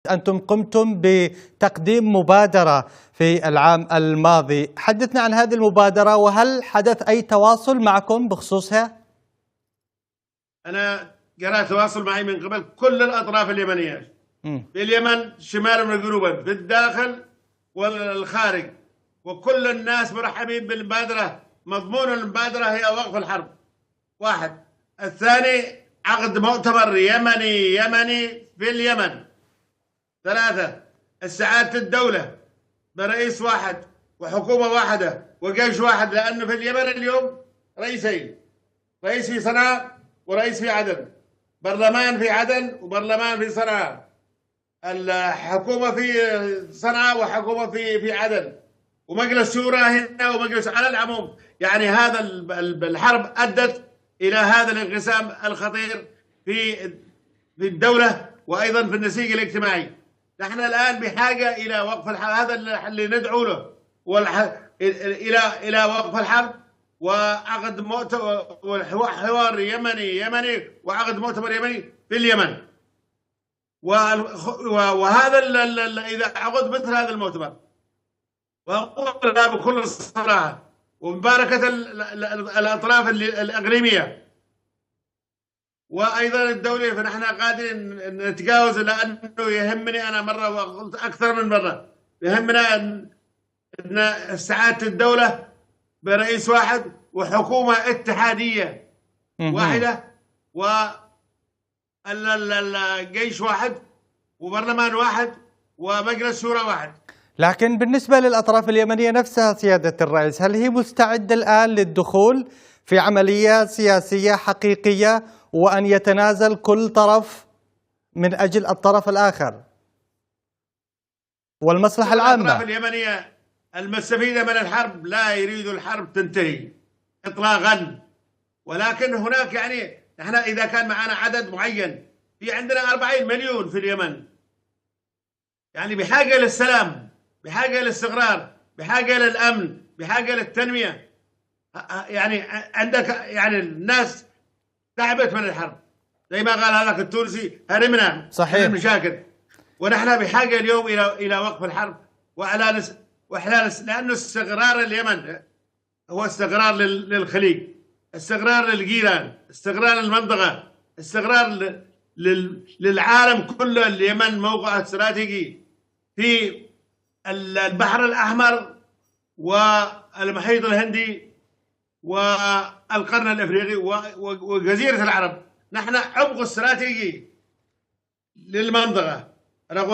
أنتم قمتم بتقديم مبادرة في العام الماضي، حدثنا عن هذه المبادرة وهل حدث أي تواصل معكم بخصوصها؟ أنا جرى تواصل معي من قبل كل الأطراف اليمنية في اليمن شمالا وجنوبا، في الداخل والخارج، وكل الناس مرحبين بالمبادرة. مضمون المبادرة هي وقف الحرب، واحد. الثاني عقد مؤتمر يمني في اليمن. ثلاثة استعادة الدولة برئيس واحد وحكومة واحدة وجيش واحد، لأنه في اليمن اليوم رئيسين، رئيس في صنعاء ورئيس في عدن، برلمان في عدن وبرلمان في صنعاء، الحكومة في صنعاء وحكومة في عدن، ومجلس شورى هنا ومجلس. على العموم يعني هذا الحرب أدت إلى هذا الانقسام الخطير في الدولة وأيضا في النسيج الاجتماعي. نحن الآن بحاجة إلى وقف الحرب، هذا اللي ندعو له، إلى وقف الحرب وعقد حوار يمني وعقد مؤتمر يمني في اليمن. وهذا إذا عقد مثل هذا المؤتمر، وأقولها بكل صراحة ومباركة الأطراف الإقليمية وأيضا الدولية، فنحن قادرين نتجاوز، لأنه يهمني، أنا مرة وقلت أكثر من مرة، يهمنا أن استعادة الدولة برئيس واحد وحكومة اتحادية واحدة وجيش واحد وبرلمان واحد ومجلس شورى واحد. لكن بالنسبة للأطراف اليمنية نفسها سيادة الرئيس، هل هي مستعدة الآن للدخول في عملية سياسية حقيقية وأن يتنازل كل طرف من أجل الطرف الآخر والمصلحة العامة؟ الأطراف اليمنية المستفيدة من الحرب لا يريد الحرب تنتهي إطلاقا، ولكن هناك يعني نحن إذا كان معنا عدد معين، في عندنا 40 مليون في اليمن، يعني بحاجة للسلام، بحاجة للاستقرار، بحاجة للأمن، بحاجة للتنمية. يعني عندك يعني الناس تعبت من الحرب، زي ما قال هذاك التونسي هرمنا صحيح من المشاكل، ونحن بحاجة اليوم إلى وقف الحرب وإحلال لأنه استقرار اليمن هو استقرار للخليج، استقرار للجيران، استقرار للمنطقة، استقرار للعالم كله. اليمن موقع استراتيجي في البحر الأحمر والمحيط الهندي والقرن الأفريقي وجزيرة العرب. نحن عمق استراتيجي للمنطقة.